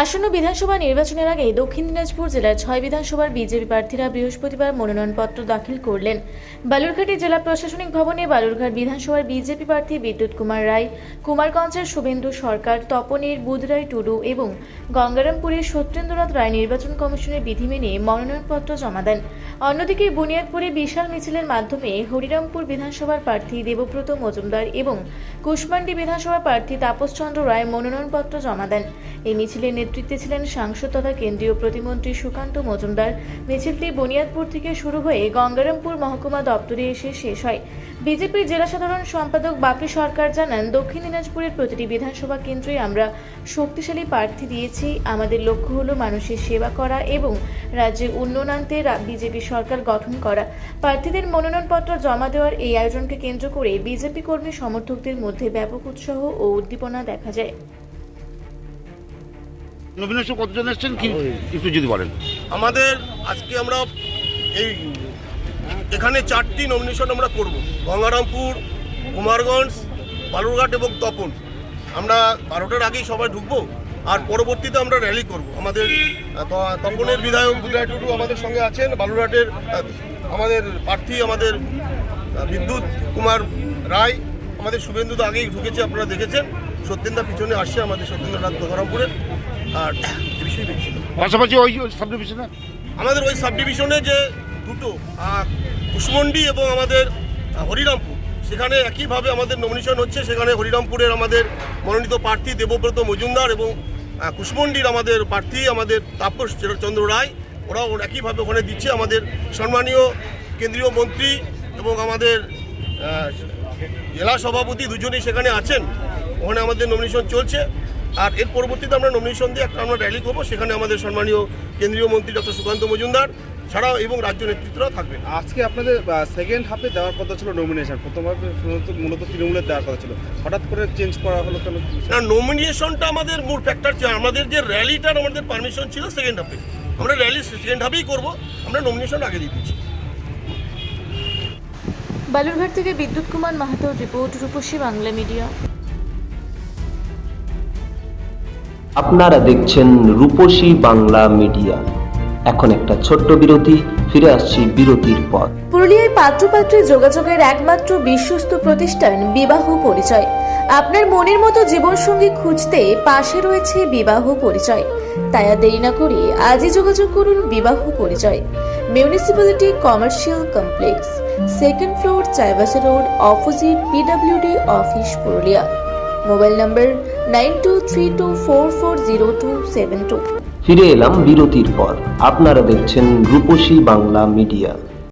আসন্ন বিধানসভা নির্বাচনের আগে দক্ষিণ দিনাজপুর জেলার 6 বিধানসভার বিজেপি প্রার্থীরা বৃহস্পতিবার মনোনয়নপত্র দাখিল করলেন। বালুরঘাটে জেলা প্রশাসনিক ভবনে বালুরঘাট বিধানসভার বিজেপি প্রার্থী বিদ্যুৎ কুমার রায়, কুমারগঞ্জের শুভেন্দু সরকার, তপনের বুধরাই টুডু এবং গঙ্গারামপুরের সত্যেন্দ্রনাথ রায় নির্বাচন কমিশনের বিধি মেনে মনোনয়নপত্র জমা দেন। অন্যদিকে বুনিয়াদপুরে বিশাল মিছিলের মাধ্যমে হরিরামপুর বিধানসভার প্রার্থী দেবব্রত মজুমদার এবং কুশমান্ডি বিধানসভার প্রার্থী তাপস চন্দ্র রায় মনোনয়নপত্র জমা দেন। এই মিছিলের নেতৃত্বে ছিলেন সাংসদ তথা কেন্দ্রীয় প্রতিমন্ত্রী সুকান্ত মজুমদার। মিছিলটি বুনিয়াদপুর থেকে শুরু হয়ে গঙ্গারামপুর মহকুমা দপ্তরে এসে শেষ হয়। বিজেপির জেলা সাধারণ সম্পাদক বাপি সরকার জানান, দক্ষিণ দিনাজপুরের প্রতিটি বিধানসভা কেন্দ্রে আমরা শক্তিশালী প্রার্থী দিয়েছি। আমাদের লক্ষ্য হলো মানুষের সেবা করা এবং রাজ্যের উন্নয়নান্তে বিজেপি সরকার গঠন করা। প্রার্থীদের মনোনয়নপত্র জমা দেওয়ার এই আয়োজনকে কেন্দ্র করে বিজেপি কর্মী সমর্থকদের মধ্যে ব্যাপক উৎসাহ ও উদ্দীপনা দেখা যায়। নবীনস্য কতজন এসেছেন কি একটু যদি বলেন। আমাদের আজকে আমরা এখানে 4টি নমিনেশন আমরা করব। গঙ্গারামপুর, কুমারগঞ্জ, বালুরঘাট এবং তপন। আমরা 12টার আগেই সবাই ঢুকবো, আর পরবর্তীতে আমরা র্যালি করব। আমাদের তপনের বিধায়ক বুধরাই টুডু আমাদের সঙ্গে আছেন, বালুরঘাটের আমাদের প্রার্থী আমাদের বিদ্যুৎ কুমার রায়, আমাদের শুভেন্দু তো আগেই ঢুকেছে, আপনারা দেখেছেন। সত্যেন্দা পিছনে আসছে, আমাদের সত্যেন্দ্রনাথ গঙ্গারামপুরের। আর এই বিষয় দেখছিল পাশাপাশি ওই সাব ডিভিশনে আমাদের ওই সাব ডিভিশনে যে দুটো কুশমন্ডি এবং আমাদের হরিরামপুর, সেখানে একইভাবে আমাদের নমিনেশন হচ্ছে। সেখানে হরিরামপুরের আমাদের মনোনীত প্রার্থী দেবব্রত মজুমদার এবং কুশমন্ডির আমাদের প্রার্থী আমাদের তাপস চন্দ্র রায়, ওরাও একইভাবে ওখানে দিচ্ছে। আমাদের সম্মানীয় কেন্দ্রীয় মন্ত্রী এবং আমাদের জেলা সভাপতি দুজনেই সেখানে আছেন। ওখানে আমাদের নমিনেশন চলছে। আর এর পরবর্তীতে আমরা নমিনেশন দিয়ে আমরা র্যালি করবো। সেখানে আমাদের সম্মানীয় কেন্দ্রীয় মন্ত্রী ডক্টর সুকান্ত মজুমদার ছাড়াও এবং রাজ্য নেতৃত্বরাও থাকবেন। আজকে আপনাদের সেকেন্ড হাফে দেওয়ার কথা ছিল নমিনেশন, প্রথম হাফে মূলত তৃণমূলের দেওয়ার কথা ছিল, হঠাৎ করে চেঞ্জ করা হলো কেন? না, নমিনেশনটা আমাদের মূল ফ্যাক্টর ছিল। আমাদের যে র্যালিটার আমাদের পারমিশন ছিল সেকেন্ড হাফে, আমরা র্যালি সেকেন্ড হাফেই করবো। আমরা নমিনেশন আগে দিয়ে দিচ্ছি। বালুরঘাট থেকে বিদ্যুৎ কুমার মাহাতোর রিপোর্ট, রূপসী বাংলা মিডিয়া। আপনারা দেখছেন রূপসী বাংলা মিডিয়া। এখন একটা ছোট্ট বিরতি, ফিরে আসছি বিরতির পর। পুরুলিয়ায় পাত্রপাত্রী যোগাযোগের একমাত্র বিশ্বস্ত প্রতিষ্ঠান বিবাহ পরিচয়। আপনার মনের মতো জীবনসঙ্গী খুঁজতে পাশে রয়েছে বিবাহ পরিচয়। তাই আর দেরি না করে আজই যোগাযোগ করুন বিবাহ পরিচয়। Municipality commercial complex, 2nd floor, Chaibasa road, opposite PWD office, Purulia. Mobile নম্বর 9232440272। ফিরে এলাম বিরতির পর। আপনারা দেখছেন রূপসী বাংলা মিডিয়া।